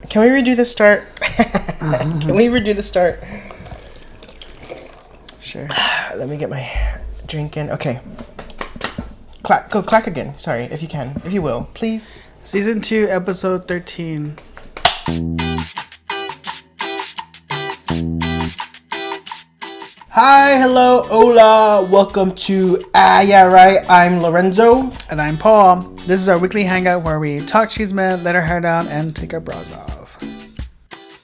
Can we redo the start? Can we redo the start? Sure. Let me get my drink in. Okay. Clack again. Sorry, if you can. If you will, please. Season 2, episode 13. Hi, hello, hola. Welcome to Yeah Right. I'm Lorenzo. And I'm Paul. This is our weekly hangout where we talk cheeseman, let our hair down, and take our bras off.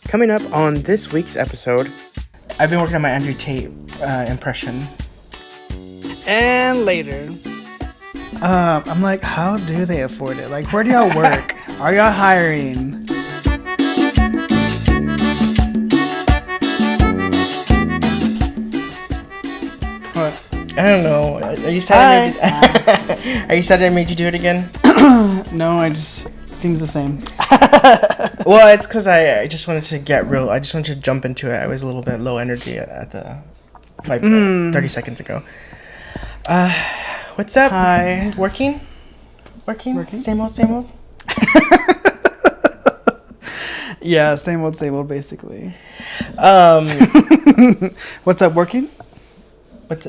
Coming up on this week's episode, I've been working on my Andrew Tate impression. And later, I'm like, how do they afford it? Like, where do y'all work? Are y'all hiring? What? I don't know. Are you sad? Are you sad I made you do it again? No, I just seems the same. Well, it's because I just wanted to get real. I just wanted to jump into it. I was a little bit low energy at the 30 seconds ago. What's up? Hi. Working? Same old? Yeah, same old, basically. What's up, working?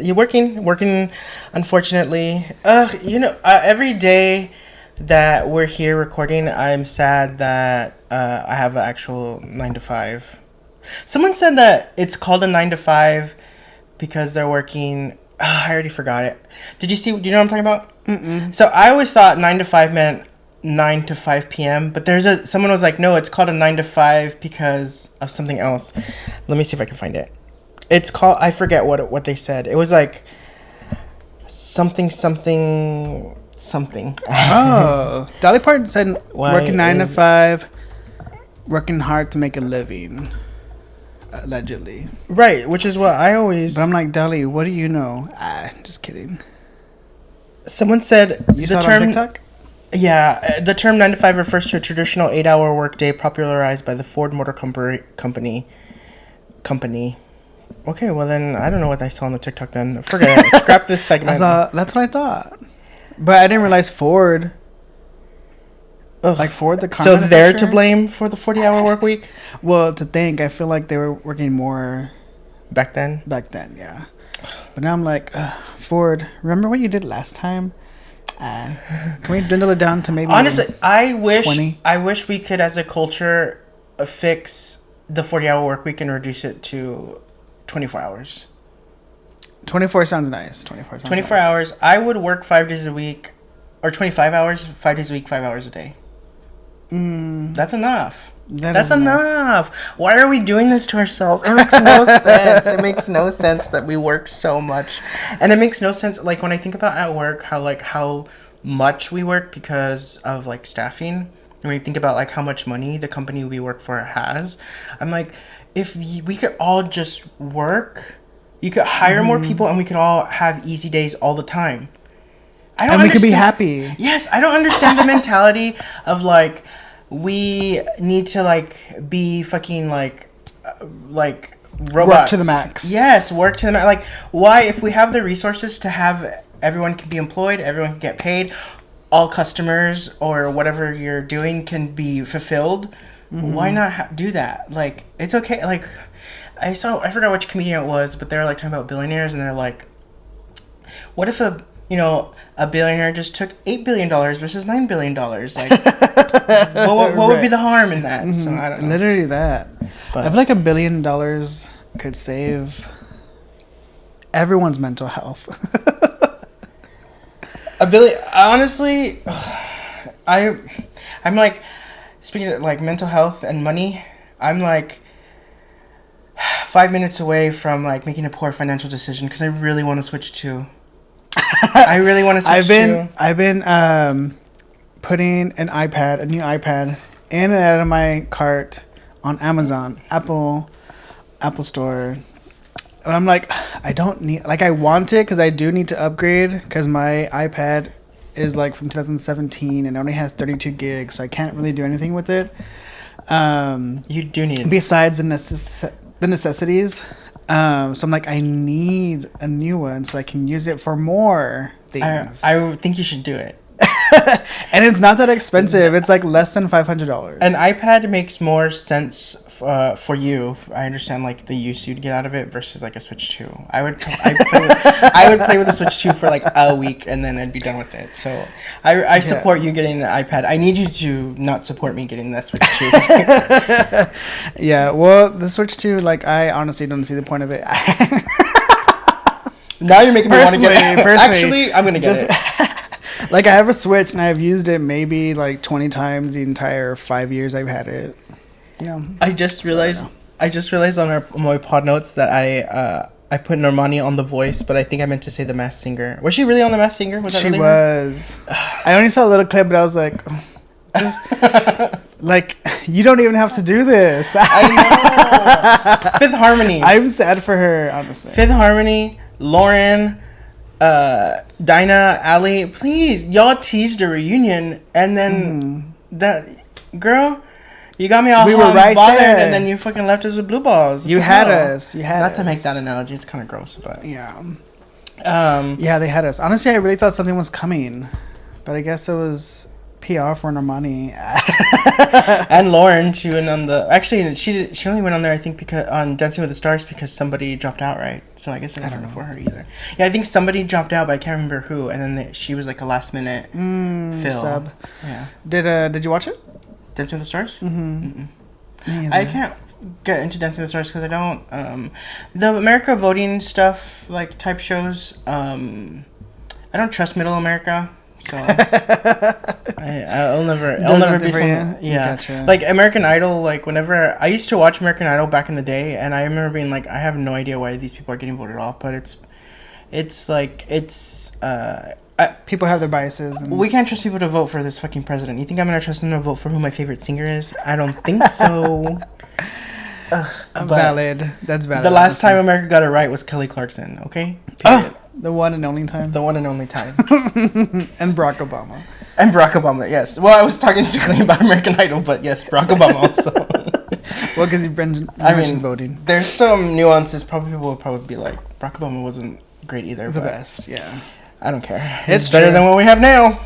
You working, unfortunately. Every day that we're here recording, I'm sad that I have an actual 9 to 5. Someone said that it's called a 9 to 5 because they're working. I already forgot it. Do you know what I'm talking about? Mm-mm. So I always thought 9 to 5 meant 9 to 5 p.m. But someone was like, no, it's called a 9 to 5 because of something else. Let me see if I can find it. It's called, I forget what they said. It was like something. Oh, Dolly Parton said working 9 to 5, working hard to make a living, allegedly. Right, which is what I always. But I'm like, Dolly, what do you know? Just kidding. Someone said you saw it on TikTok? Yeah, the term 9 to 5 refers to a traditional 8-hour workday popularized by the Ford Motor Company. Okay, well then I don't know what I saw on the TikTok then. Forget it. Scrap this segment. That's what I thought. But I didn't realize Ford. Ugh. Like Ford, the car So they're to blame for the 40-hour work week? Well, to think, I feel like they were working more back then, yeah. But now I'm like, Ford, remember what you did last time? Can we dwindle it down to maybe honestly, I wish 20? I wish we could as a culture fix the 40-hour work week and reduce it to 24 hours. 24 sounds nice. 24 nice. Hours. I would work 5 days a week, or 25 hours, 5 days a week, 5 hours a day. That's enough. That's enough. Why are we doing this to ourselves? It makes no sense. It makes no sense that we work so much. And it makes no sense, like, when I think about at work, how much we work because of, like, staffing. When we think about, like, how much money the company we work for has. I'm like, if we could all just work, you could hire more people and we could all have easy days all the time. We could be happy. Yes, I don't understand the mentality of, like, we need to, like, be fucking, like robots. Work to the max. Yes, work to the max. Like, why, if we have the resources to have everyone can be employed, everyone can get paid, all customers or whatever you're doing can be fulfilled, why not do that? Like, it's okay. Like, I forgot which comedian it was, but they were, like, talking about billionaires, and they're like, what if a billionaire just took $8 billion versus $9 billion? Like, what would be the harm in that? So I don't know. Literally that. But I feel like $1 billion could save everyone's mental health. $1 billion, honestly, I'm like, speaking of, like, mental health and money, I'm like 5 minutes away from, like, making a poor financial decision because I really want to switch to. I've been putting a new iPad in and out of my cart on Amazon, Apple Store. And I'm like, I don't need, like, I want it because I do need to upgrade because my iPad is, like, from 2017 and only has 32 gigs, so I can't really do anything with it. You do need it. Besides the necessities. So I'm like, I need a new one so I can use it for more things. I think you should do it. And it's not that expensive. It's like less than $500. An iPad makes more sense for you. I understand like the use you'd get out of it versus like a Switch 2. I would play with the Switch 2 for like a week and then I'd be done with it. So I support you getting an iPad. I need you to not support me getting that Switch 2. Yeah, well, the Switch 2, like, I honestly don't see the point of it. Now you're making me want to get it. Personally, actually, I'm gonna get it. Like, I have a Switch and I've used it maybe like 20 times the entire 5 years I've had it. You know, I just realized on my pod notes that I put Normani on The Voice, but I think I meant to say The Masked Singer. Was she really on The Masked Singer? Was that she really was. I only saw a little clip, but I was like, just like, you don't even have to do this. I know. Fifth Harmony. I'm sad for her, honestly. Fifth Harmony, Lauren, Dinah, Allie, please, y'all teased a reunion, and then that girl, you got me all right bothered, there. and then you fucking left us with blue balls. You had us. Not to make that analogy, it's kind of gross, but yeah. Yeah, they had us. Honestly, I really thought something was coming, but I guess it was PR for Normani. And Lauren, she went on she only went on there, I think, because on Dancing with the Stars because somebody dropped out, right? So I guess it wasn't for her either. Yeah, I think somebody dropped out, but I can't remember who. And then she was like a last minute fill. Sub. Yeah. Did you watch it? Dancing with the Stars? Mm-hmm. I can't get into Dancing with the Stars because I don't. The America voting stuff, like type shows, I don't trust Middle America. So I'll never be someone. Yeah, gotcha. Like American Idol. Like whenever I used to watch American Idol back in the day, and I remember being like, I have no idea why these people are getting voted off. But people have their biases. We can't trust people to vote for this fucking president. You think I'm gonna trust them to vote for who my favorite singer is? I don't think so. Valid. That's valid. The last time America got it right was Kelly Clarkson. Okay. Period. The one and only time. The one and only time. And Barack Obama. And Barack Obama, yes. Well, I was talking strictly about American Idol, but yes, Barack Obama also. Well, because you mentioned voting. There's some nuances. Probably people will probably be like, Barack Obama wasn't great either. The best, yeah. I don't care. It's better than what we have now.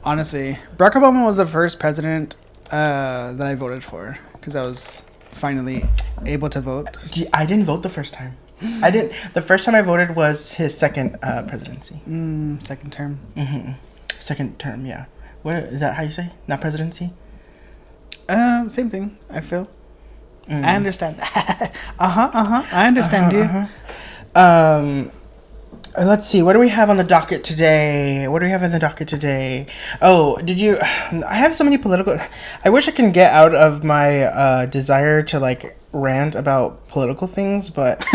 Honestly, Barack Obama was the first president that I voted for because I was finally able to vote. I didn't vote the first time. I didn't. The first time I voted was his second presidency. Second term. Mm-hmm. Second term, yeah. What is that? How you say? Not presidency. Same thing. I feel. I understand. I understand you. Let's see. What do we have on the docket today? Oh, did you? I have so many political. I wish I can get out of my desire to like rant about political things, but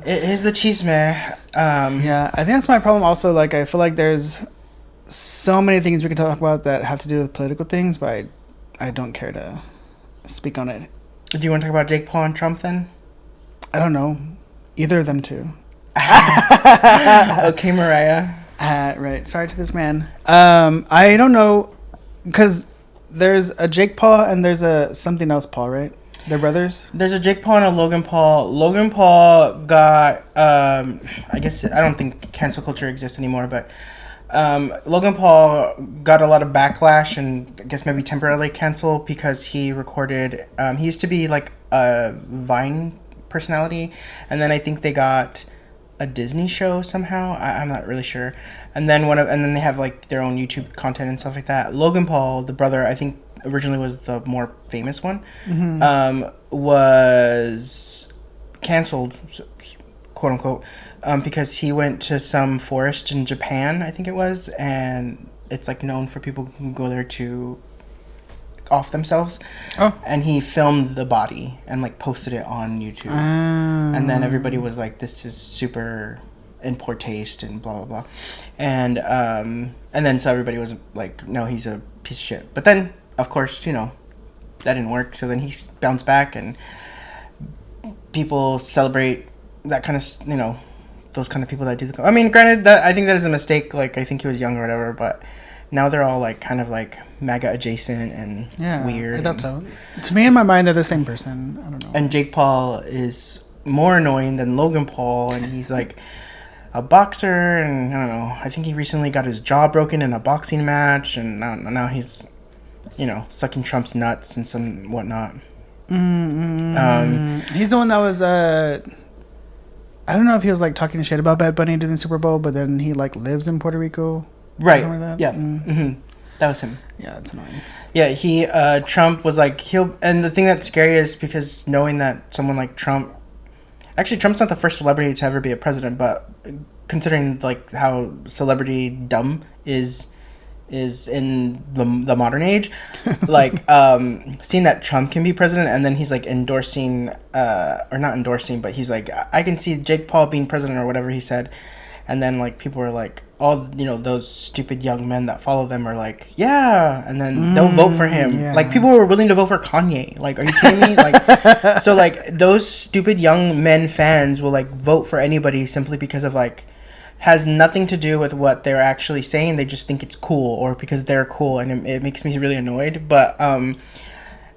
it is the chisme. Yeah, I think that's my problem. Also, like I feel like there's so many things we can talk about that have to do with political things, but I don't care to speak on it. Do you want to talk about Jake Paul and Trump then? I don't know. Either of them two. Okay, Mariah. Right. Sorry to this man. I don't know, because there's a Jake Paul and there's a something else Paul, right? They're brothers? There's a Jake Paul and a Logan Paul. Logan Paul got, I guess, I don't think cancel culture exists anymore, but Logan Paul got a lot of backlash and I guess maybe temporarily canceled because he recorded, he used to be like a Vine personality, and then I think they got a Disney show somehow. I'm not really sure. And then and then they have like their own YouTube content and stuff like that. Logan Paul, the brother, I think originally was the more famous one, was canceled, quote unquote, because he went to some forest in Japan, I think it was, and it's like known for people who can go there to off themselves. And he filmed the body and like posted it on YouTube. And then everybody was like, this is super in poor taste and blah blah blah. And then so everybody was like, no, he's a piece of shit. But then of course, you know, that didn't work, so then he bounced back and people celebrate that kind of, you know, those kind of people that do I mean, granted, that I think that is a mistake. Like, I think he was young or whatever, but now they're all like kind of like MAGA adjacent and weird. I thought so. To me, in my mind, they're the same person. I don't know. And Jake Paul is more annoying than Logan Paul, and he's like a boxer, and I don't know. I think he recently got his jaw broken in a boxing match, and now he's, sucking Trump's nuts and some whatnot. He's the one that was. I don't know if he was like talking shit about Bad Bunny during the Super Bowl, but then he like lives in Puerto Rico. Right. Like that. Yeah. That was him. Yeah, that's annoying. Yeah, Trump was like, and the thing that's scary is because knowing that someone like Trump, actually Trump's not the first celebrity to ever be a president, but considering like how celebrity dumb is in the modern age, like seeing that Trump can be president and then he's like endorsing, or not endorsing, but he's like, I can see Jake Paul being president or whatever he said. And then, like, people are like, all, those stupid young men that follow them are like, yeah. And then they'll vote for him. Yeah. Like, people were willing to vote for Kanye. Like, are you kidding me? Like, so, like, those stupid young men fans will, like, vote for anybody simply because of, like, has nothing to do with what they're actually saying. They just think it's cool or because they're cool. And it makes me really annoyed. But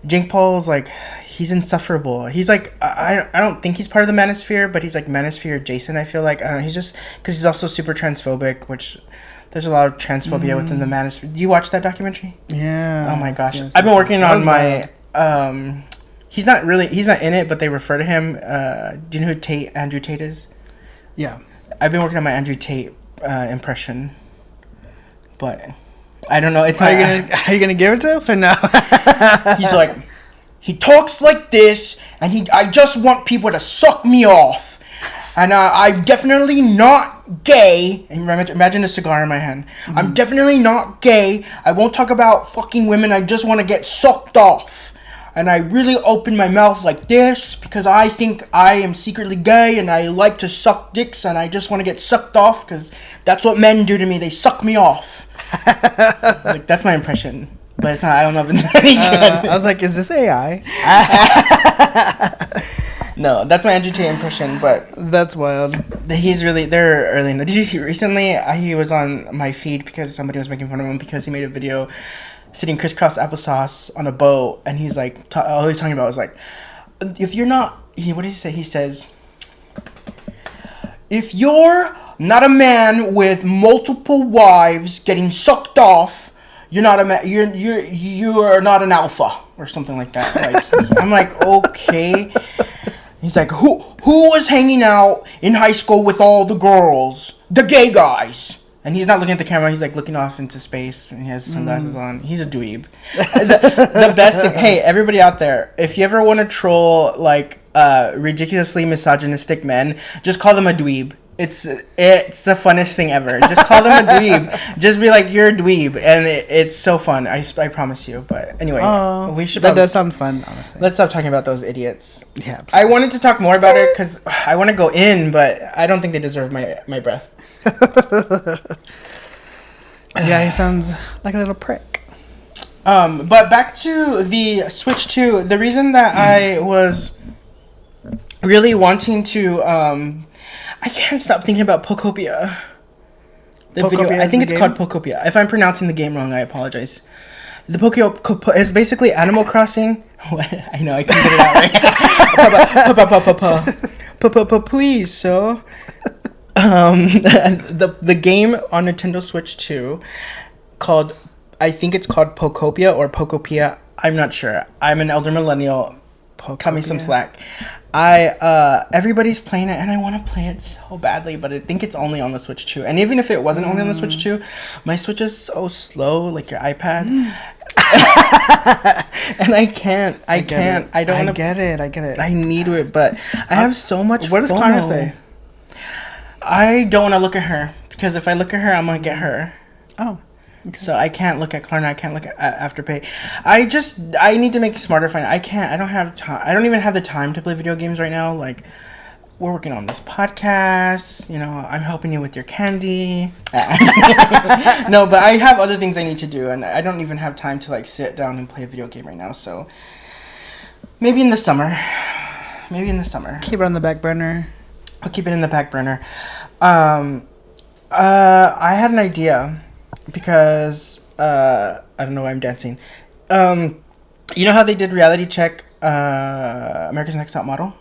Jake Paul's, like, he's insufferable. He's like, I don't think he's part of the manosphere, but he's like manosphere adjacent. I feel like, I don't know. He's just, because he's also super transphobic, which there's a lot of transphobia within the manosphere. You watch that documentary? Yeah. Oh my gosh. Yes, I've been working on my, he's not in it, but they refer to him. Do you know who Andrew Tate is? Yeah. I've been working on my Andrew Tate impression, but I don't know. It's are you gonna give it to us or no? He's like, he talks like this, and I just want people to suck me off. And I'm definitely not gay. And imagine a cigar in my hand. I'm definitely not gay. I won't talk about fucking women. I just want to get sucked off. And I really open my mouth like this because I think I am secretly gay and I like to suck dicks and I just want to get sucked off because that's what men do to me. They suck me off. Like, that's my impression. But it's not. I don't know if it's any good. I was like, is this AI? No, that's my Andrew Tate impression. But that's wild. They're early. Did you see recently? He was on my feed because somebody was making fun of him because he made a video sitting crisscross applesauce on a boat, and he's like, all he's talking about was like, if you're not, what did he say? He says, if you're not a man with multiple wives getting sucked off, you're not a man. You are not an alpha or something like that. Like, I'm like, okay. He's like, who was hanging out in high school with all the girls, the gay guys? And he's not looking at the camera. He's like looking off into space. And he has sunglasses on. He's a dweeb. The best thing. Hey, everybody out there, if you ever want to troll like ridiculously misogynistic men, just call them a dweeb. It's the funnest thing ever. Just call them a dweeb. Just be like, you're a dweeb, and it's so fun. I promise you. But anyway, we should. That does sound fun, honestly. Let's stop talking about those idiots. Yeah. Please. I wanted to talk more about it because I want to go in, but I don't think they deserve my breath. Yeah, he sounds like a little prick. But back to the Switch 2. The reason that I was really wanting to I can't stop thinking about Pokopia. Video. I think it's called Pokopia. If I'm pronouncing the game wrong, I apologize. The Pokopia is basically Animal Crossing. I know, I couldn't get it out right. Please, so. The game on Nintendo Switch 2 called, I think it's called Pokopia or Pokopia. I'm not sure. I'm an elder millennial. Cut me some slack. Everybody's playing it and I want to play it so badly, but I think it's only on the Switch 2. And even if it wasn't only on the Switch 2, my Switch is so slow, like your iPad. And I can't. I don't want to get it. I get it. I need it, but I have so much. What does Connor say? I don't want to look at her because if I look at her, I'm gonna get her. Oh. Okay. So I can't look at Klarna. I can't look at Afterpay. I need to make smarter finance. I don't have time. I don't even have the time to play video games right now. Like, we're working on this podcast. You know, I'm helping you with your candy. No, but I have other things I need to do, and I don't even have time to like sit down and play a video game right now. So maybe in the summer. Keep it on the back burner. I'll keep it in the back burner. I had an idea. Because I don't know why I'm dancing. You know how they did reality check America's Next Top Model?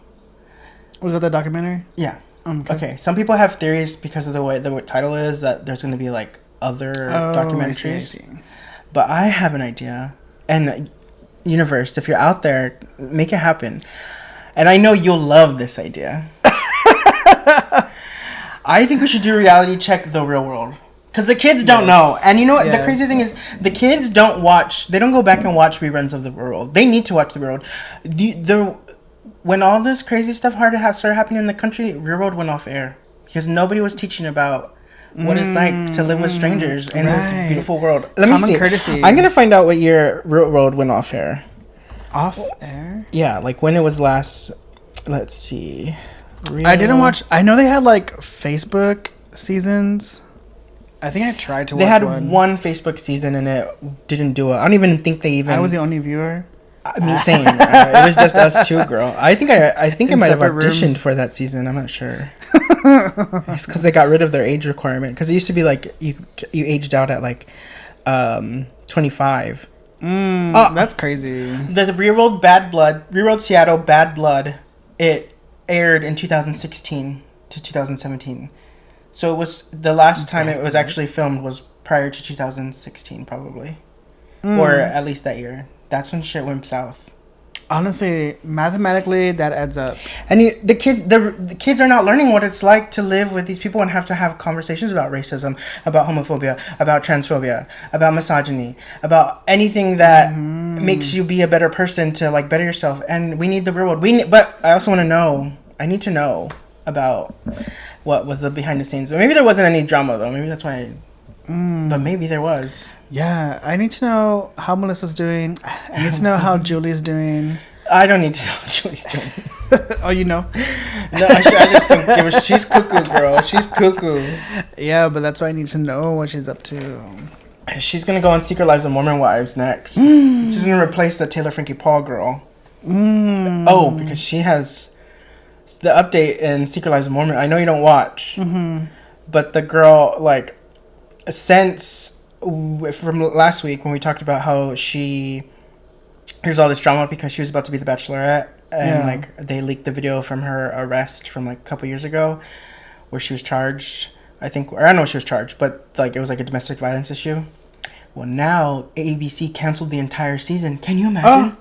Was that the documentary? Yeah. Okay, some people have theories because of the way the title is that there's going to be like other documentaries. I see. But I have an idea. And universe, if you're out there, make it happen. And I know you'll love this idea. I think we should do reality check the real world. Because the kids don't know. And you know what? The crazy thing is, the kids don't watch, they don't go back and watch reruns of the world. They need to watch the world. When all this crazy stuff started happening in the country, Real World went off air. Because nobody was teaching about what it's like to live with strangers in this beautiful world. Let me see. Courtesy. I'm going to find out what year Real World went off air. Off air? Yeah, like when it was last. Let's see. I didn't watch. I know they had like Facebook seasons. I think I tried to watch one. They had one Facebook season and it didn't do it. I don't even think they even. I was the only viewer. I mean, same. It was just us two, girl. I think I might have auditioned for that season. I'm not sure. It's because they got rid of their age requirement. Because it used to be like you aged out at like 25. That's crazy. The Real World Seattle Bad Blood. It aired in 2016 to 2017. So it was the last time it was actually filmed was prior to 2016, probably, or at least that year. That's when shit went south. Honestly, mathematically, that adds up. And the kids are not learning what it's like to live with these people and have to have conversations about racism, about homophobia, about transphobia, about misogyny, about anything that makes you be a better person to like better yourself. And we need the real world. But I also want to know. I need to know about what was the behind the scenes. Maybe there wasn't any drama though. Maybe that's why. But maybe there was. Yeah, I need to know how Melissa's doing. I need to know how Julie's doing. I don't need to know how Julie's doing. Oh, you know? No, I just don't give a. She's cuckoo, girl. She's cuckoo. Yeah, but that's why I need to know what she's up to. She's gonna go on Secret Lives of Mormon Wives next. She's gonna replace the Taylor Frankie Paul girl. Oh, because she has the update in Secret Lives of Mormon. I know you don't watch, but the girl like. Since from last week when we talked about how there's all this drama because she was about to be the Bachelorette and like they leaked the video from her arrest from like a couple years ago where she was charged, I think, or I don't know if she was charged, but like it was like a domestic violence issue. Well, now ABC canceled the entire season. Can you imagine?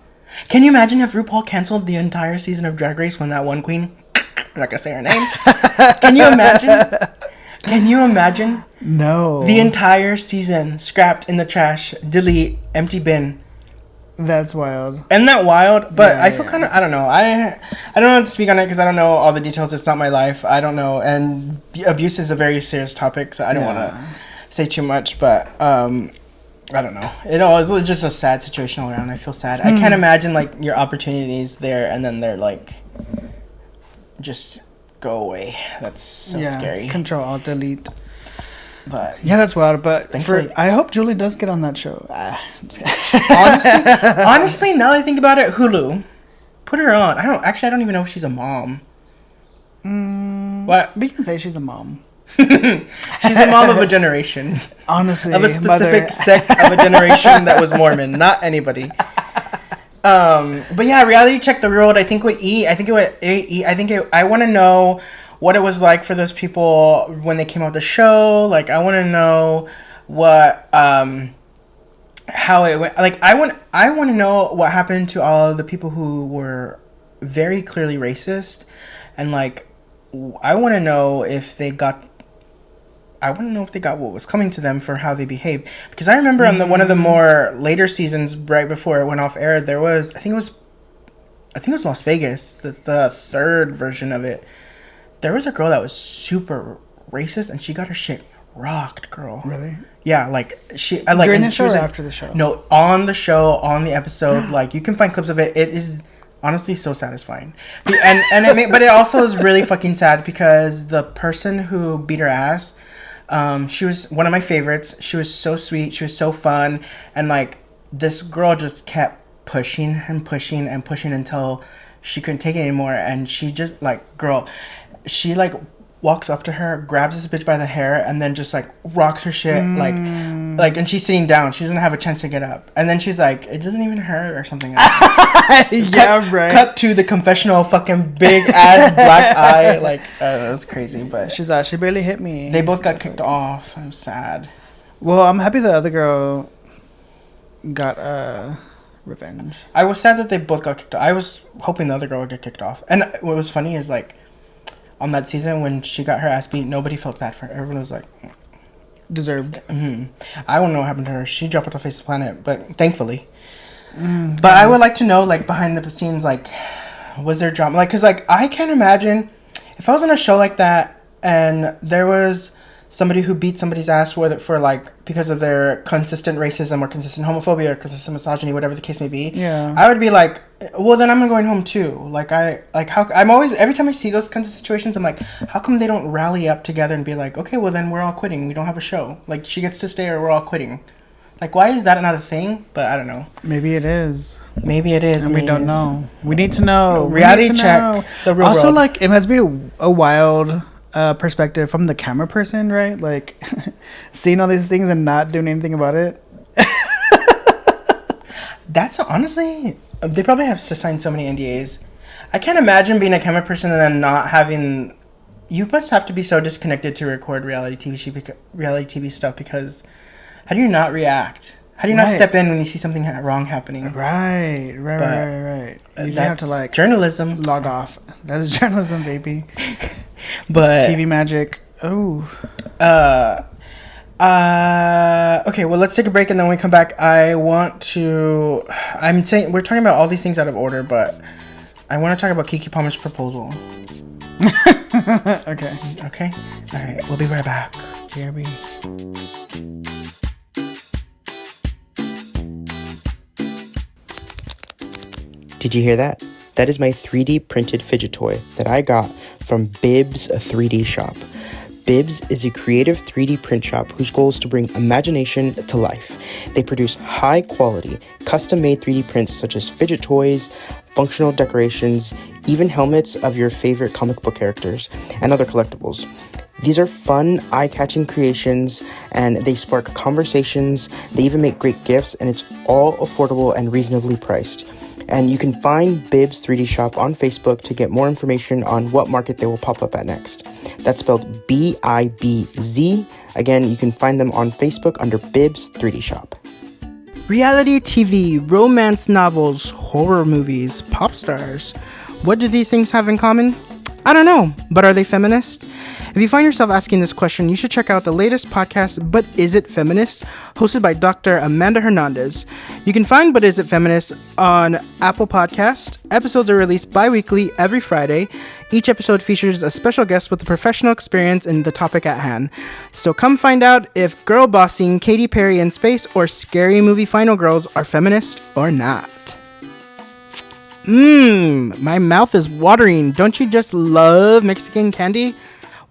Can you imagine if RuPaul canceled the entire season of Drag Race when that one queen, I'm not gonna say her name. Can you imagine? Can you imagine? No. The entire season scrapped in the trash, delete, empty bin. That's wild. Isn't that wild? But I feel kind of, I don't know. I don't know how to speak on it because I don't know all the details. It's not my life. I don't know. And abuse is a very serious topic, so I don't want to say too much. But I don't know. It's just a sad situation all around. I feel sad. I can't imagine like your opportunities there and then they're like just go away. That's so scary. Control Alt Delete. But yeah, that's wild. But I hope Julie does get on that show. Honestly, now that I think about it, Hulu, put her on. I don't even know if she's a mom. What? We can say she's a mom. She's a mom of a generation. Honestly, of a specific sect of a generation that was Mormon, not anybody. But yeah, reality check the road. I think I want to know what it was like for those people when they came out the show. Like, I want to know what, how it went. Like, I want to know what happened to all of the people who were very clearly racist, and like, I want to know if they got what was coming to them for how they behaved. Because I remember on one of the more later seasons, right before it went off air, there was I think it was Las Vegas, the third version of it. There was a girl that was super racist, and she got her shit rocked, girl. Really? Yeah, like she like during the show or after the show? No, on the show, on the episode. Like, you can find clips of it. It is honestly so satisfying, but it also is really fucking sad because the person who beat her ass. She was one of my favorites. She was so sweet. She was so fun. And, like, this girl just kept pushing and pushing and pushing until she couldn't take it anymore. And she just, like, girl, she, like, walks up to her, grabs this bitch by the hair, and then just like rocks her shit, like, and she's sitting down. She doesn't have a chance to get up, and then she's like, "It doesn't even hurt" or something. Right. Cut to the confessional, fucking big ass black eye. Like, that was crazy. But she's she barely hit me. They both got kicked off. I'm sad. Well, I'm happy the other girl got revenge. I was sad that they both got kicked off. I was hoping the other girl would get kicked off. And what was funny is like, on that season when she got her ass beat, nobody felt bad for her. Everyone was like, deserved. Mm-hmm. I don't know what happened to her. She dropped off the face of the planet, but thankfully. But I would like to know, like, behind the scenes, like, was there drama? Like, because, like, I can't imagine if I was on a show like that and there was somebody who beat somebody's ass for like, because of their consistent racism or consistent homophobia or consistent misogyny, whatever the case may be. Yeah. I would be like, well, then I'm going home too. I'm always, every time I see those kinds of situations, I'm like, how come they don't rally up together and be like, okay, well, then we're all quitting. We don't have a show. Like, she gets to stay or we're all quitting. Like, why is that not a thing? But I don't know. Maybe it is. Maybe it is. And we don't know. We need to know. Reality check. The real also, world. like, it must be a wild perspective from the camera person, right? Like, seeing all these things and not doing anything about it. That's honestly, they probably have to sign so many NDAs. I can't imagine being a camera person and then not having. You must have to be so disconnected to record reality TV stuff, because how do you not react? How do you not step in when you see something wrong happening? Right. You have to, like, journalism. Log off. That's journalism, baby. But TV magic. Oh. Okay, well, let's take a break, and then when we come back, I'm saying we're talking about all these things out of order, but I want to talk about Keke Palmer's proposal. Okay. All right, we'll be right back. BRB. Did you hear that? That is my 3D printed fidget toy that I got from Bibs 3D Shop. Bibs is a creative 3D print shop whose goal is to bring imagination to life. They produce high-quality, custom-made 3D prints such as fidget toys, functional decorations, even helmets of your favorite comic book characters, and other collectibles. These are fun, eye-catching creations, and they spark conversations. They even make great gifts, and it's all affordable and reasonably priced. And you can find Bibs 3D Shop on Facebook to get more information on what market they will pop up at next. That's spelled BIBZ. Again, you can find them on Facebook under Bibs 3D Shop. Reality TV, romance novels, horror movies, pop stars. What do these things have in common? I don't know, but are they feminist? If you find yourself asking this question, you should check out the latest podcast, But Is It Feminist?, hosted by Dr. Amanda Hernandez. You can find But Is It Feminist on Apple Podcasts. Episodes are released bi-weekly every Friday. Each episode features a special guest with a professional experience in the topic at hand. So come find out if girl bossing, Katy Perry in space, or scary movie Final Girls are feminist or not. My mouth is watering. Don't you just love Mexican candy?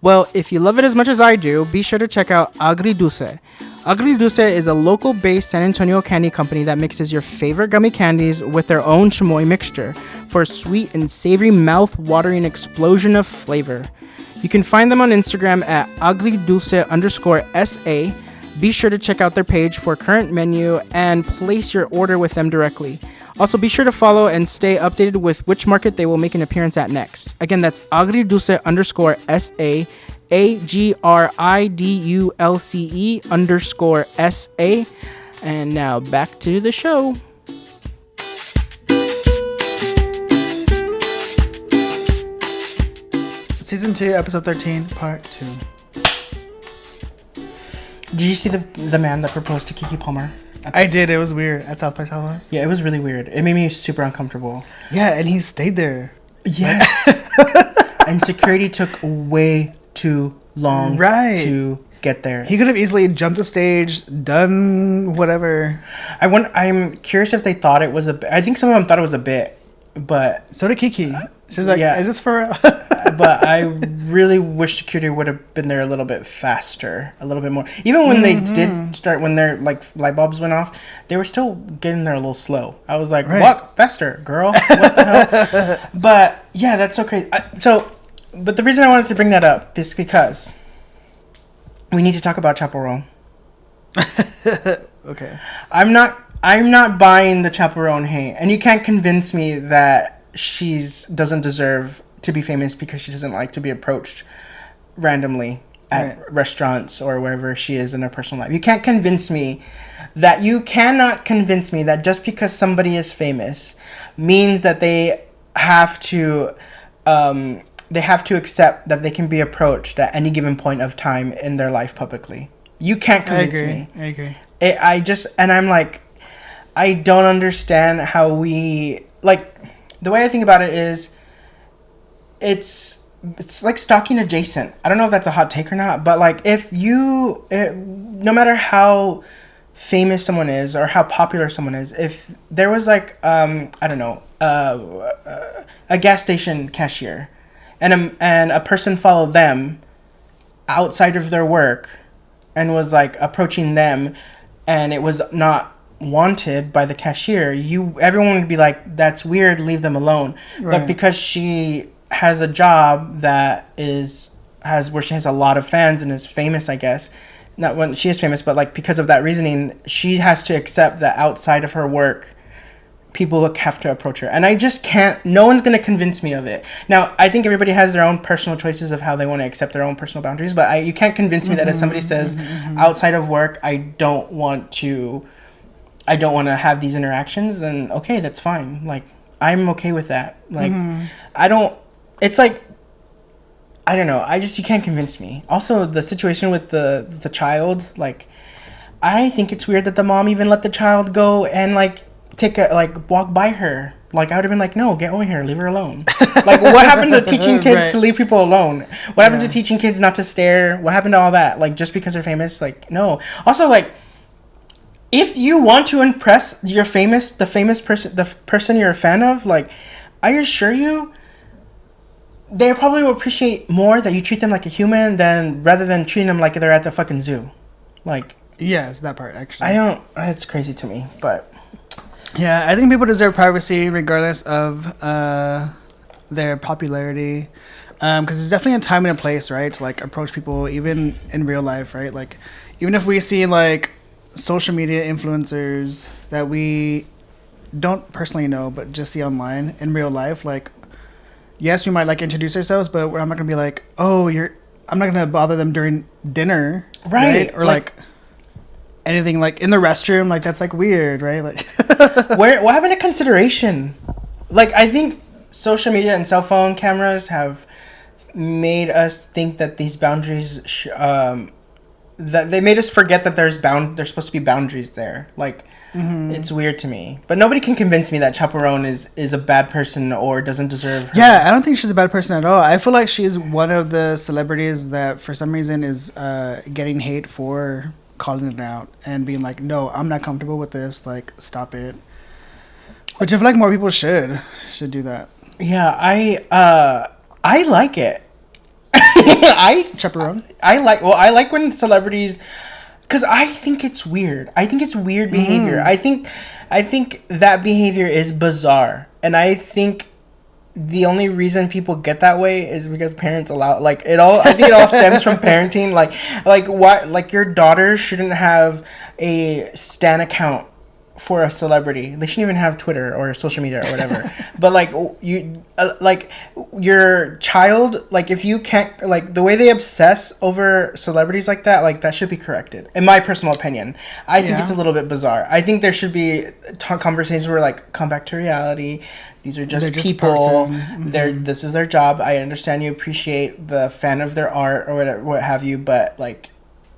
Well, if you love it as much as I do, be sure to check out Agridulce. Agridulce is a local-based San Antonio candy company that mixes your favorite gummy candies with their own chamoy mixture for a sweet and savory mouth-watering explosion of flavor. You can find them on Instagram at agridulce_SA. Be sure to check out their page for current menu and place your order with them directly. Also, be sure to follow and stay updated with which market they will make an appearance at next. Again, that's agridulce_SA, AGRIDULCE_SA. And now back to the show. Season 2, episode 13, part 2. Did you see the man that proposed to Keke Palmer? I did. It was weird at South by Southwest. Yeah, it was really weird. It made me super uncomfortable. Yeah, and he stayed there. Yes. And security took way too long to get there. He could have easily jumped the stage, done whatever. I'm curious if they thought it was a bit. I think some of them thought it was a bit, but so did Keke. She was like, "Is this for real?" But I really wish security would have been there a little bit faster, a little bit more. Even when they did start, when their like light bulbs went off, they were still getting there a little slow. I was like, "Walk faster, girl! What the hell?" But yeah, that's so crazy. So But the reason I wanted to bring that up is because we need to talk about Chappell Roan. Okay. I'm not buying the Chappell Roan hate, and you can't convince me that she's doesn't deserve to be famous because she doesn't like to be approached randomly at restaurants or wherever she is in her personal life. You cannot convince me that just because somebody is famous means that they have to accept that they can be approached at any given point of time in their life publicly. You can't convince me. I agree. I'm like, I don't understand how we, like, the way I think about it is, it's like stalking adjacent. I don't know if that's a hot take or not, but like, no matter how famous someone is or how popular someone is, if there was like, I don't know, a gas station cashier, and a person followed them outside of their work and was like approaching them, and it was not wanted by the cashier, everyone would be like, that's weird, leave them alone. Right. But because she has a job where she has a lot of fans and is famous, I guess, not when she is famous, but like because of that reasoning, she has to accept that outside of her work, people have to approach her. And I just can't, no one's going to convince me of it. Now, I think everybody has their own personal choices of how they want to accept their own personal boundaries, but you can't convince me that if somebody says outside of work, I don't want to have these interactions, then okay, that's fine. Like, I'm okay with that. Like, it's like, I don't know. You can't convince me. Also, the situation with the child, like, I think it's weird that the mom even let the child go and like walk by her. Like, I would have been like, no, get over here, leave her alone. Like, what happened to teaching kids to leave people alone? What happened to teaching kids not to stare? What happened to all that? Like, just because they're famous? Like, no. Also, like, if you want to impress the person you're a fan of, like, I assure you, they probably will appreciate more that you treat them like a human rather than treating them like they're at the fucking zoo. Like, yes, that part actually. It's crazy to me, but yeah, I think people deserve privacy regardless of their popularity, because there's definitely a time and a place, right, to like approach people even in real life, right? Like, even if we see like social media influencers that we don't personally know but just see online in real life, like, yes, we might like introduce ourselves, but I'm not gonna be like, I'm not gonna bother them during dinner, right? Or like anything like in the restroom, like that's like weird, right? Like, what happened to consideration? Like, I think social media and cell phone cameras have made us think that these boundaries that they made us forget that there's supposed to be boundaries there. Like, it's weird to me, but nobody can convince me that Chappell Roan is a bad person or doesn't deserve her. Yeah, I don't think she's a bad person at all. I feel like she's one of the celebrities that for some reason is getting hate for calling it out and being like, no, I'm not comfortable with this, like, stop it. Which I feel like more people should do that. Yeah, I like it. Chappell Roan? I like when celebrities, because I think it's weird. I think it's weird behavior. I think that behavior is bizarre, and I think the only reason people get that way is because parents allow, like, it all. I think it all stems from parenting. Like what? Like, your daughter shouldn't have a Stan account for a celebrity. They shouldn't even have Twitter or social media or whatever. But like, you like your child, like, if you can't, like, the way they obsess over celebrities like that should be corrected, in my personal opinion. I think it's a little bit bizarre. I think there should be conversations where, like, come back to reality. These are just people. This is their job. I understand you appreciate the fan of their art or whatever, what have you, but like,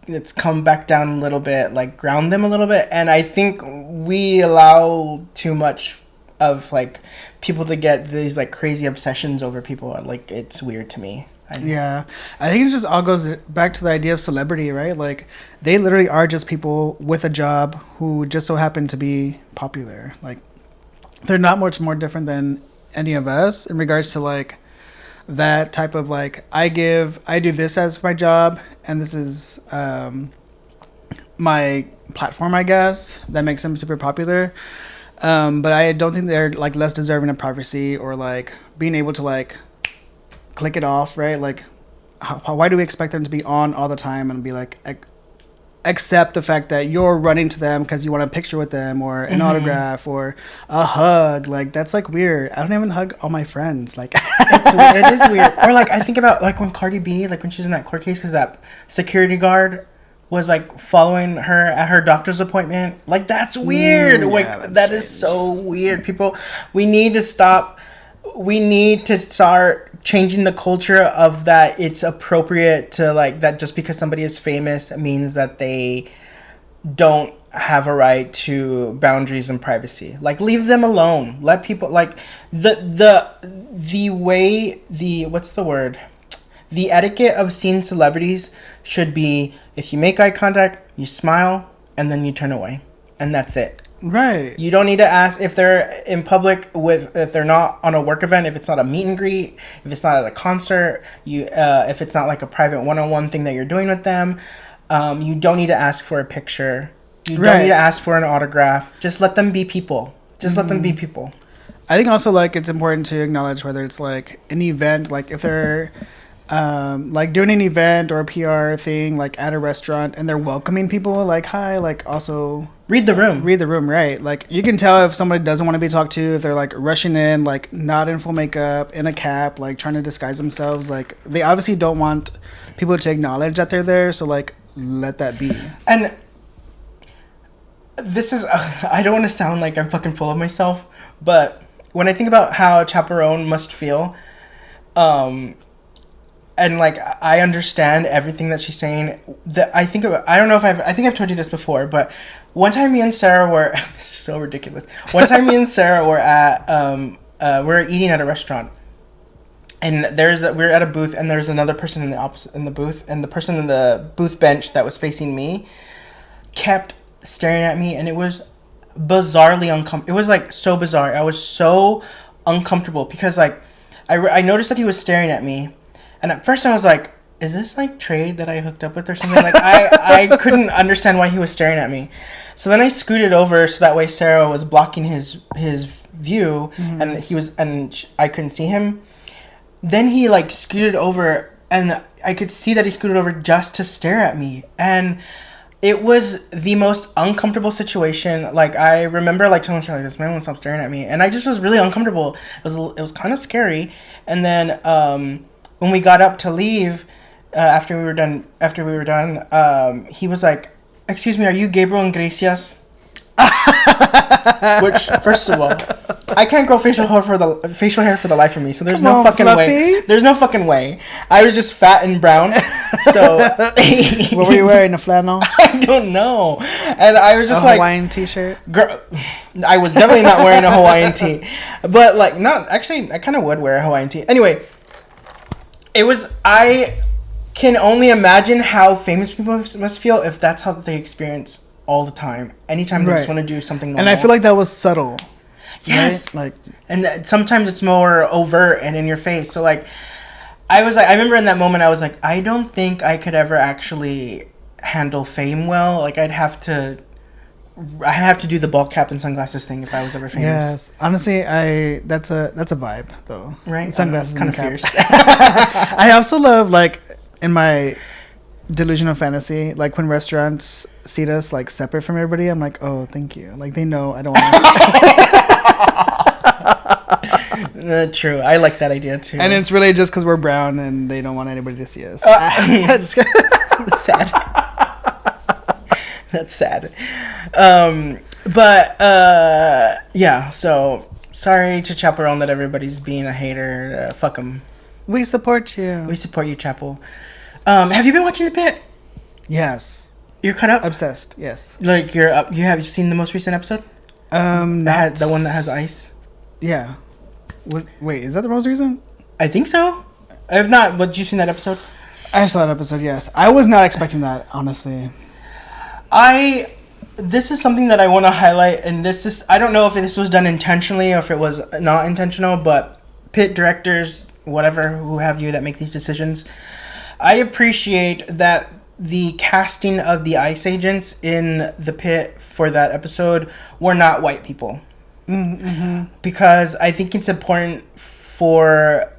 let's come back down a little bit, like, ground them a little bit. And I think we allow too much of, like, people to get these, like, crazy obsessions over people. Like, it's weird to me. I think it just all goes back to the idea of celebrity, right? Like, they literally are just people with a job who just so happen to be popular. Like, they're not much more different than any of us in regards to, like, that type of, like, I do this as my job, and this is my platform, I guess, that makes them super popular. But I don't think they're, like, less deserving of privacy or, like, being able to, like, click it off, right? Like, why do we expect them to be on all the time and be like, accept the fact that you're running to them because you want a picture with them or an autograph or a hug? Like, that's like weird. I don't even hug all my friends. Like, it is weird. Or like I think about like when Cardi B, like when she's in that court case because that security guard was like following her at her doctor's appointment. Like, that's weird. That is so weird. People, we need to stop. We need to start changing the culture of that. It's appropriate to like that just because somebody is famous means that they don't have a right to boundaries and privacy. Like, leave them alone. Let people like the way the what's the word? The etiquette of seeing celebrities should be if you make eye contact, you smile, and then you turn away. And that's it. Right. You don't need to ask if they're in public if they're not on a work event, if it's not a meet and greet, if it's not at a concert, if it's not like a private one-on-one thing that you're doing with them. You don't need to ask for a picture. You don't need to ask for an autograph. Just let them be people. Let them be people. I think also like it's important to acknowledge whether it's like an event, like if they're like doing an event or a PR thing like at a restaurant and they're welcoming people like hi, like also read the room, right? Like you can tell if somebody doesn't want to be talked to, if they're like rushing in, like not in full makeup, in a cap, like trying to disguise themselves. Like they obviously don't want people to acknowledge that they're there, so like let that be. And this is I don't want to sound like I'm fucking full of myself, but when I think about how Chappell must feel, and like I understand everything that she's saying. I think I've told you this before, but one time me and Sarah were this is so ridiculous. One time me and Sarah were at we're eating at a restaurant, and we're at a booth, and there's another person in the booth, and the person in the booth bench that was facing me kept staring at me, and it was bizarrely uncomfortable. It was like so bizarre. I was so uncomfortable because like I noticed that he was staring at me. And at first I was like, is this like trade that I hooked up with or something? Like I couldn't understand why he was staring at me. So then I scooted over so that way Sarah was blocking his view, and I couldn't see him. Then he like scooted over, and I could see that he scooted over just to stare at me. And it was the most uncomfortable situation. Like I remember like telling her like, this man won't stop staring at me, and I just was really uncomfortable. It was kind of scary. And then when we got up to leave, after we were done, he was like, "Excuse me, are you Gabriel Iglesias?" Which, first of all, I can't grow facial hair for the life of me. So there's no fucking way. There's no fucking way. I was just fat and brown. So what were you wearing? A flannel? I don't know. And I was just like Hawaiian t-shirt. Girl, I was definitely not wearing a Hawaiian tee, but like not actually. I kind of would wear a Hawaiian tee. Anyway. I can only imagine how famous people must feel if that's how they experience all the time. Anytime they just want to do something normal. And I feel like that was subtle. Yes. Right? Like, and sometimes it's more overt and in your face. So like, I remember in that moment I was like, I don't think I could ever actually handle fame well. Like I have to do the ball cap and sunglasses thing if I was ever famous. Yes, honestly, that's a vibe though. Right, sunglasses, kind of fierce. I also love like in my delusional fantasy, like when restaurants seat us like separate from everybody. I'm like, oh, thank you. Like they know I don't want. True, I like that idea too. And it's really just because we're brown and they don't want anybody to see us. Sad. That's sad. Yeah, so sorry to Chappell that everybody's being a hater. Fuck them. We support you. We support you, Chappell. Have you been watching The Pitt? Yes. You're caught up? Obsessed, yes. Like, you're up. You have seen the most recent episode? The one that has ice? Yeah. Wait, is that the most recent? I think so. If not, but you seen that episode? I saw that episode, yes. I was not expecting that, honestly. This is something that I want to highlight, and I don't know if this was done intentionally or if it was not intentional, but Pitt directors, whatever, who have you that make these decisions, I appreciate that the casting of the ICE agents in the Pitt for that episode were not white people. Mm-hmm. Because I think it's important for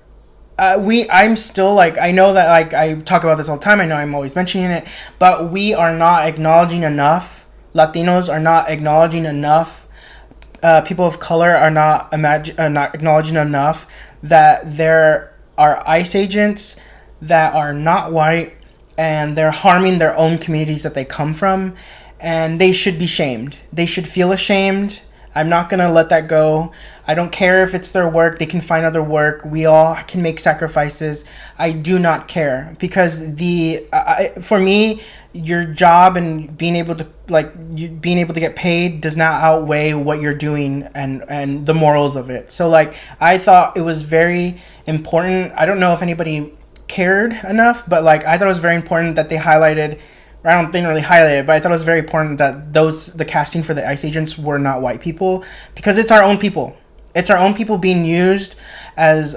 I'm still like, I know that like I talk about this all the time. I know I'm always mentioning it, but we are not acknowledging enough. Latinos are not acknowledging enough. People of color are not acknowledging enough that there are ICE agents that are not white, and they're harming their own communities that they come from, and they should be shamed. They should feel ashamed. I'm not going to let that go. I don't care if it's their work. They can find other work. We all can make sacrifices. I do not care, because for me, your job and being able to get paid does not outweigh what you're doing and the morals of it. So like, I thought it was very important. I don't know if anybody cared enough, but like, I thought it was very important that they highlighted. I don't think really highlighted, but I thought it was very important that the casting for the ICE agents were not white people, because it's our own people. It's our own people being used as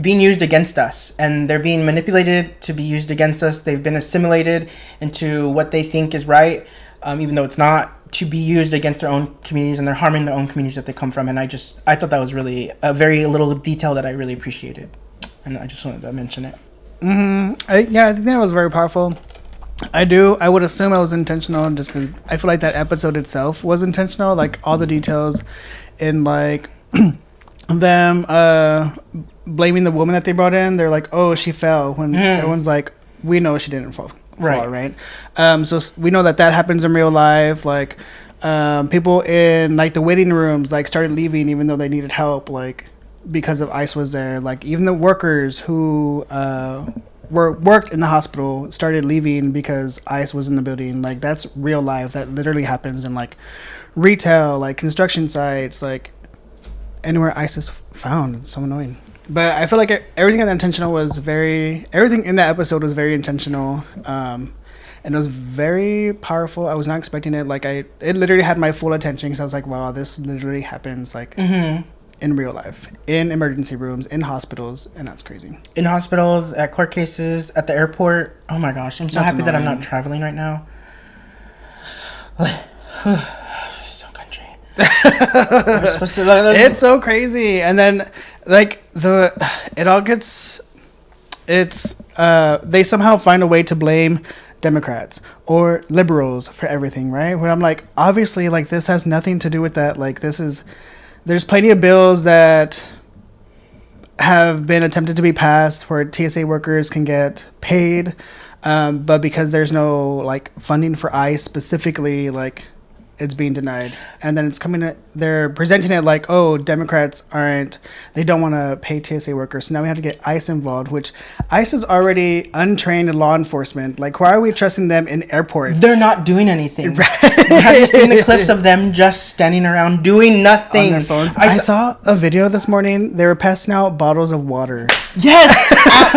being used against us, and they're being manipulated to be used against us. They've been assimilated into what they think is right, even though it's not, to be used against their own communities, and they're harming their own communities that they come from. And I thought that was really a very little detail that I really appreciated, and I just wanted to mention it. I think that was very powerful. I would assume it was intentional, just because I feel like that episode itself was intentional. Like, all the details in, like, them blaming the woman that they brought in. They're like, oh, she fell, when everyone's like, we know she didn't fall, right? So we know that happens in real life. Like, people in, like, the waiting rooms, like, started leaving even though they needed help, like, because of ICE was there. Like, even the workers who worked in the hospital started leaving because ICE was in the building. Like, that's real life. That literally happens in, like, retail, like, construction sites, like, anywhere ICE is found. It's so annoying. But I feel like everything in that episode was very intentional, and it was very powerful. I was not expecting it. Like, it literally had my full attention, because I was like, wow, this literally happens, like, in real life, in emergency rooms, in hospitals, and that's crazy. In hospitals, at court cases, at the airport. Oh my gosh, I'm so happy that I'm not traveling right now. So country. It's so crazy. And then, like, they somehow find a way to blame Democrats or liberals for everything, right? Where I'm like, obviously, like, this has nothing to do with that. Like, there's plenty of bills that have been attempted to be passed where TSA workers can get paid, but because there's no, like, funding for ICE specifically, like, it's being denied. And then they're presenting it like, oh, Democrats they don't want to pay TSA workers, so now we have to get ICE involved, which ICE is already untrained law enforcement. Like, why are we trusting them in airports? They're not doing anything. Right. Have you seen the clips of them just standing around doing nothing on their phones? I saw a video this morning. They were passing out bottles of water. Yes,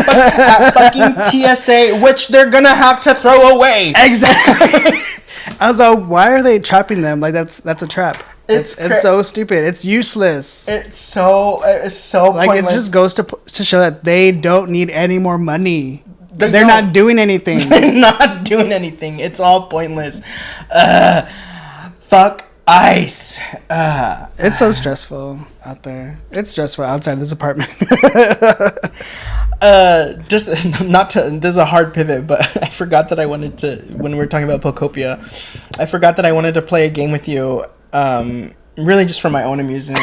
at fucking TSA, which they're gonna have to throw away. Exactly. I was like, why are they trapping them? Like, that's a trap. It's so stupid. It's useless. It's so like, pointless. It just goes to show that they don't need any more money. They're not doing anything. They're not doing anything. It's all pointless. Fuck ICE. It's so stressful out there. It's stressful outside this apartment. This is a hard pivot, but I forgot that I wanted to, when we were talking about Pocopia, I forgot that I wanted to play a game with you, really just for my own amusement.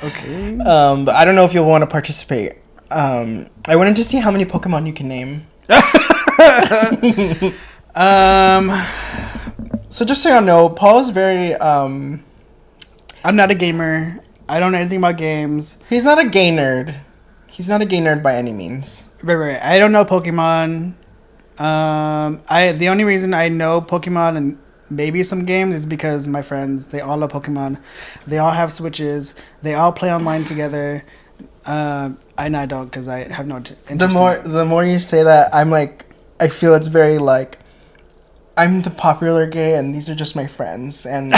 Okay. But I don't know if you'll want to participate. I wanted to see how many Pokemon you can name. So just so y'all know, Paul's very, I'm not a gamer. I don't know anything about games. He's not a gay nerd. He's not a gay nerd by any means. Right. I don't know Pokemon. The only reason I know Pokemon and maybe some games is because my friends, they all love Pokemon. They all have Switches. They all play online together. I don't, because I have no interest. The more you say that, I'm like, I feel it's very like, I'm the popular gay and these are just my friends, and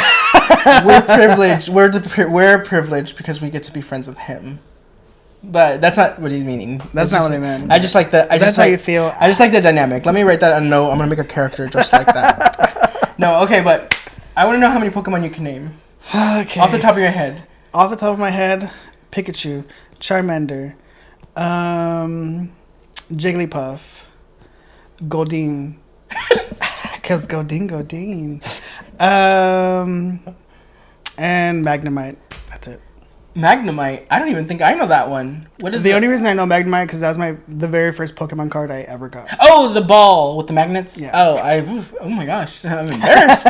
we're privileged. We're privileged because we get to be friends with him. But that's not what he's meaning. That's not what I meant. I just like the. That's how you feel. I just like the dynamic. Let me write that a note. I'm gonna make a character just like that. No, okay, but I want to know how many Pokemon you can name. Okay. Off the top of your head. Off the top of my head, Pikachu, Charmander, Jigglypuff. Goldeen. Because Goldeen. And Magnemite. That's it. Magnemite? I don't even think I know that one. What is the only reason I know Magnemite because that was the very first Pokemon card I ever got. Oh, the ball with the magnets? Yeah. Oh my gosh. I'm embarrassed.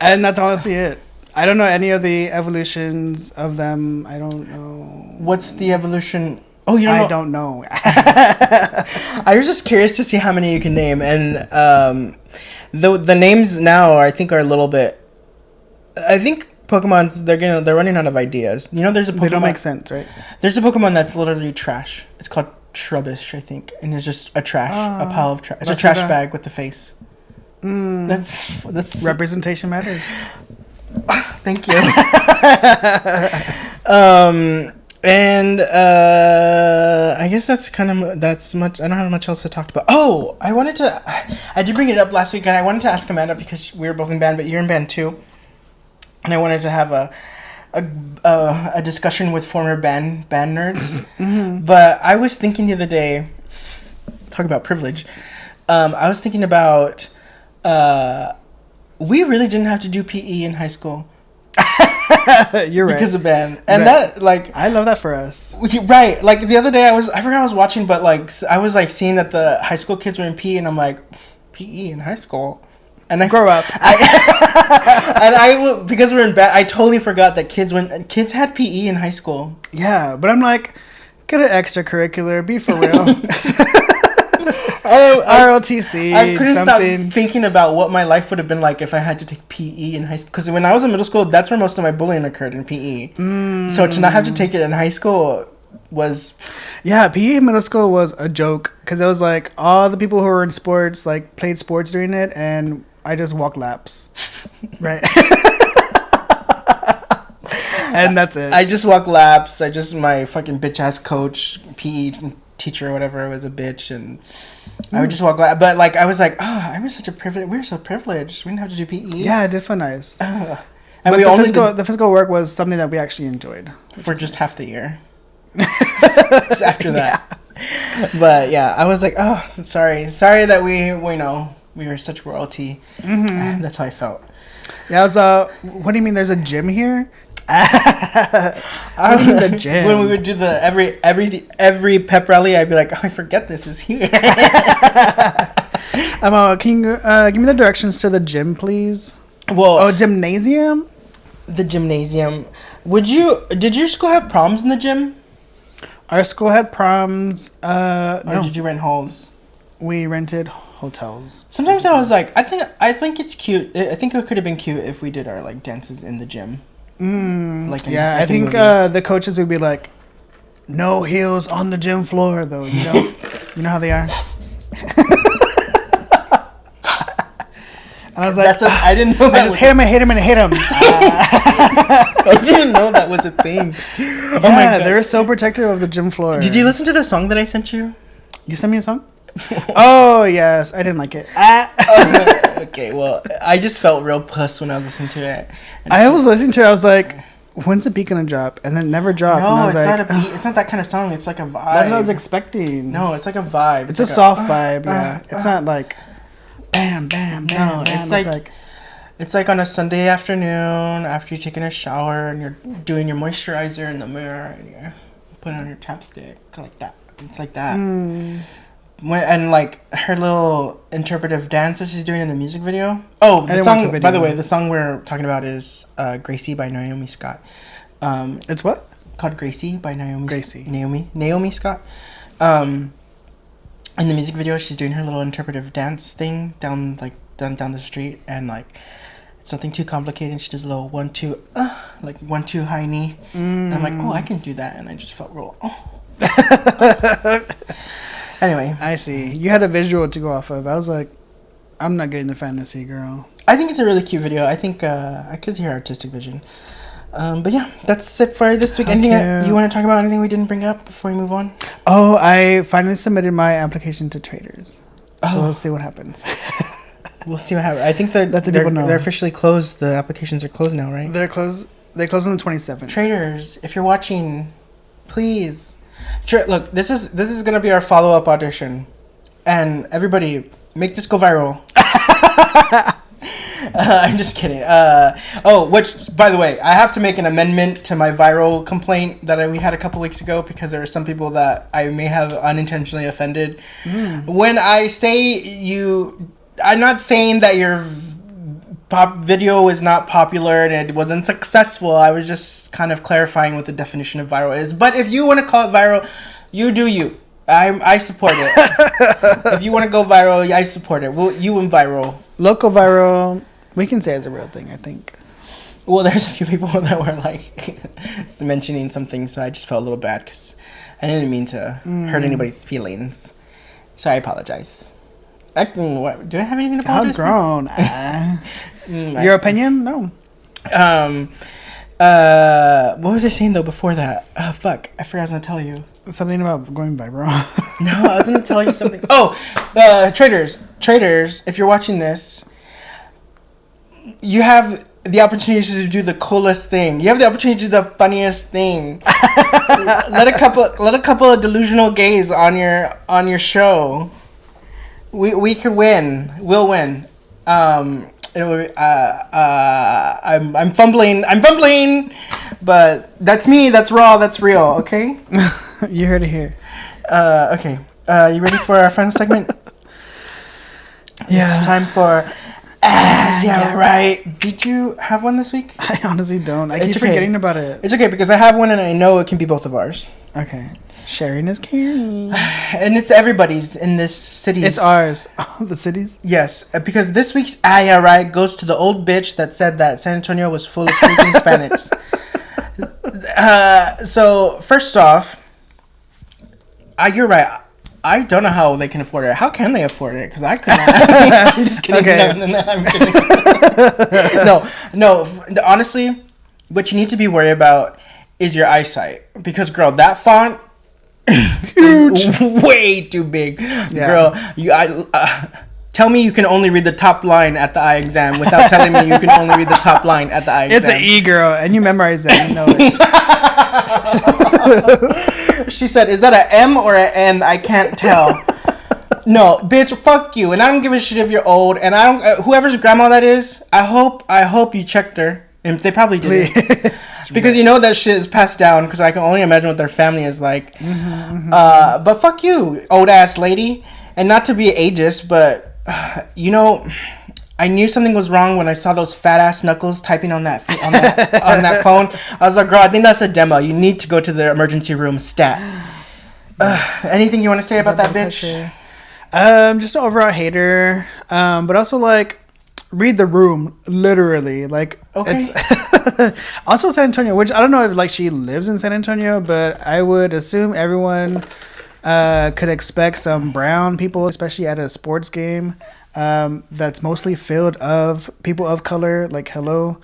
And that's honestly it. I don't know any of the evolutions of them. I don't know. What's the evolution? Oh, you don't know? I don't know. I was just curious to see how many you can name. And the names now, I think, are a little bit... I think Pokemon's they're running out of ideas. You know, there's a Pokemon. They don't make sense, right? There's a Pokemon that's literally trash. It's called Trubbish, I think, and it's just a pile of trash. It's a trash bag with the face. That's representation matters. Thank you. And I guess that's much. I don't have much else to talk about. Oh, I did bring it up last week, and I wanted to ask Amanda because we were both in band, but you're in band too. And I wanted to have a discussion with former band nerds. Mm-hmm. But I was thinking the other day, talk about privilege. I was thinking about we really didn't have to do PE in high school. You're right. Because of band. And that, like... I love that for us. Right. Like, the other day, I forgot I was watching, but, like, I was, like, seeing that the high school kids were in PE, and I'm like, PE in high school? And I grow up. Because we're in band, I totally forgot that kids had PE in high school. Yeah, but I'm like, get an extracurricular, be for real. ROTC. I couldn't stop thinking about what my life would have been like if I had to take PE in high school. Because when I was in middle school, that's where most of my bullying occurred, in PE. So to not have to take it in high school was... Yeah, PE in middle school was a joke. Because it was like all the people who were in sports, like, played sports during it, and I just walked laps. Right. And that's it. I just walk laps. My fucking bitch ass coach, PE teacher or whatever, was a bitch, and I would just walk laps. But like, I was like, I was such a privilege. We were so privileged. We didn't have to do PE. Yeah, it did feel nice. And but the physical work was something that we actually enjoyed for just half the year. After that, yeah. But yeah, I was like, sorry that we were such royalty. Mm-hmm. That's how I felt. Yeah, I was, what do you mean there's a gym here? I mean the gym. When we would do the every pep rally, I'd be like, I forget this is here. Can you give me the directions to the gym, please? Well, gymnasium? The gymnasium. Did your school have proms in the gym? Our school had proms. Or did you rent halls? We rented hotels. Sometimes I was like, I think it's cute. I think it could have been cute if we did our like dances in the gym. I think the coaches would be like, no heels on the gym floor, though. You know how they are. And I was like, I didn't know that. I just hit him and hit him. I didn't know that was a thing. Yeah, oh my God. They're so protective of the gym floor. Did you listen to the song that I sent you? You sent me a song? Oh, yes. I didn't like it. Okay, well, I just felt real puss when I was listening to it. I was listening to it. I was like, when's the beat going to drop? And then it never dropped. No, it's not a beat. It's not that kind of song. It's like a vibe. That's what I was expecting. No, it's like a vibe. It's a soft vibe, yeah. It's not like... Bam, bam, bam. No, bam. It's like on a Sunday afternoon after you're taking a shower and you're doing your moisturizer in the mirror and you're putting on your chapstick like that. It's like that. And like her little interpretive dance that she's doing in the music video. Oh, the song. By the way, the song we're talking about is "Gracie" by Naomi Scott. It's what? Called "Gracie" by Naomi Scott. In the music video, she's doing her little interpretive dance thing down the street, and like it's nothing too complicated. She does a little 1-2, like 1-2 high knee, and I'm like, I can do that, and I just felt real. Anyway, I see. You had a visual to go off of. I was like, I'm not getting the fantasy, girl. I think it's a really cute video. I think I could see her artistic vision. But yeah, that's it for this week. Anything you want to talk about? Anything we didn't bring up before we move on? Oh, I finally submitted my application to Traders. So we'll see what happens. We'll see what happens. I think they're officially closed. The applications are closed now, right? They're closed. They close on the 27th. Traders, if you're watching, please Sure. Look, this is gonna be our follow-up audition, and everybody make this go viral. I'm just kidding. Which, by the way, I have to make an amendment to my viral complaint that we had a couple weeks ago because there are some people that I may have unintentionally offended. When I say I'm not saying that your video is not popular and it wasn't successful. I was just kind of clarifying what the definition of viral is. But if you want to call it viral, you do you. I support it. If you want to go viral, I support it. You and viral. Local viral, we can say it's a real thing, I think. Well, there's a few people that were like mentioning something, so I just felt a little bad because I didn't mean to hurt anybody's feelings. So I apologize. Do I have anything to apologize for? I've grown. Your opinion? No. What was I saying though before that? Oh, fuck. I forgot I was going to tell you. Something about going viral. No, I was going to tell you something. Traders, if you're watching this, you have the opportunity to do the coolest thing. You have the opportunity to do the funniest thing. let a couple of delusional gays on your show. We could win. We'll win. I'm fumbling, but that's me. That's raw. That's real. Okay. You heard it here. Okay. You ready for our final segment? Yeah. It's time for. Yeah, right. Did you have one this week? I honestly don't. I keep forgetting about it. It's okay because I have one and I know it can be both of ours. Okay. Sharing is caring. And it's everybody's in this city. It's ours. The cities? Yes, because this week's right goes to the old bitch that said that San Antonio was full of freaking Hispanics. So, first off, you're right. I don't know how they can afford it. How can they afford it? Because I couldn't. I'm just kidding. Okay. No, I'm kidding. No. Honestly, what you need to be worried about is your eyesight. Because, girl, that font is way too big. Yeah. Girl, tell me you can only read the top line at the eye exam without telling me you can only read the top line at the eye exam. It's an E, girl, and you memorize that. You know it. She said, is that an M or an N? I can't tell. No, bitch, fuck you. And I don't give a shit if you're old. And I don't, whoever's grandma that is, I hope you checked her. And they probably did. Because you know that shit is passed down. Because I can only imagine what their family is like. But fuck you, old ass lady. And not to be ageist, but I knew something was wrong when I saw those fat ass knuckles typing on that phone. I was like, girl, I think that's a demo. You need to go to the emergency room stat. Anything you want to say about that bitch? Just an overall hater. But also like read the room literally. Like okay. It's also San Antonio, which I don't know if like she lives in San Antonio, but I would assume everyone could expect some brown people, especially at a sports game. That's mostly filled of people of color, like hello.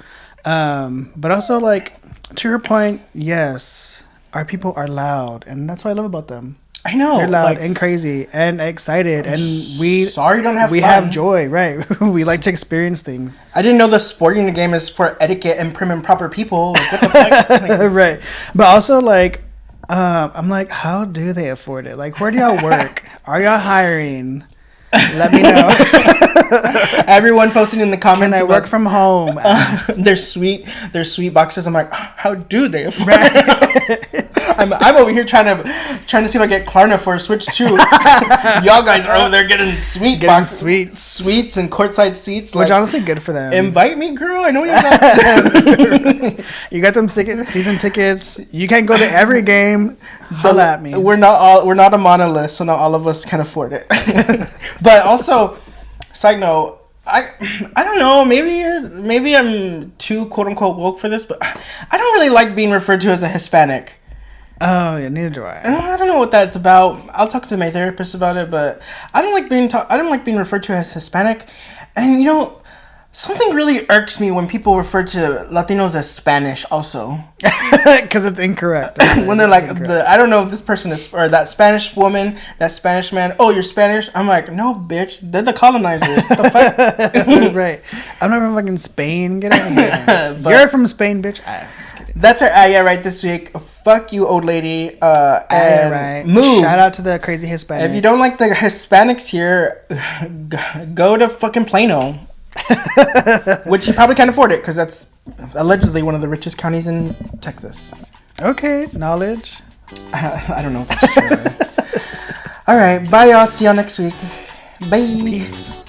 But also like to your point, yes, our people are loud, and that's what I love about them. I know they're loud and crazy and excited, and we don't have we fun. have joy, right? We like to experience things. I didn't know the sporting game is for etiquette and prim and proper people. Like, what the fuck? Like, right, but also like I'm like, how do they afford it? Like, where do y'all work? Are y'all hiring? Let me know. Everyone posting in the comments. Can I work from home? Their sweet boxes. I'm like, how do they afford it? I'm over here trying to see if I get Klarna for a Switch too. Y'all guys are over there getting sweets and courtside seats. Which honestly good for them. Invite me, girl. I know you got them. You got them season tickets. You can't go to every game. Holla at me. We're not a monolith, so not all of us can afford it. But also, side note, I don't know, maybe I'm too quote unquote woke for this, but I don't really like being referred to as a Hispanic. Oh yeah, neither do I. I don't know what that's about. I'll talk to my therapist about it, but I don't like being referred to as Hispanic. And Something really irks me when people refer to Latinos as Spanish also. Because it's incorrect. When they're like, I don't know if this person is, or that Spanish woman, that Spanish man, oh, you're Spanish? I'm like, no, bitch, they're the colonizers. The fuck? Right. I'm not from fucking Spain. Get out of here. You're from Spain, bitch. Just kidding. That's our Aya right this week. Fuck you, old lady. And right. Move. Shout out to the crazy Hispanics. If you don't like the Hispanics here, go to fucking Plano. Which you probably can't afford it because that's allegedly one of the richest counties in Texas. Okay, knowledge. I don't know if that's true. All right, bye y'all. See y'all next week. Bye. Peace.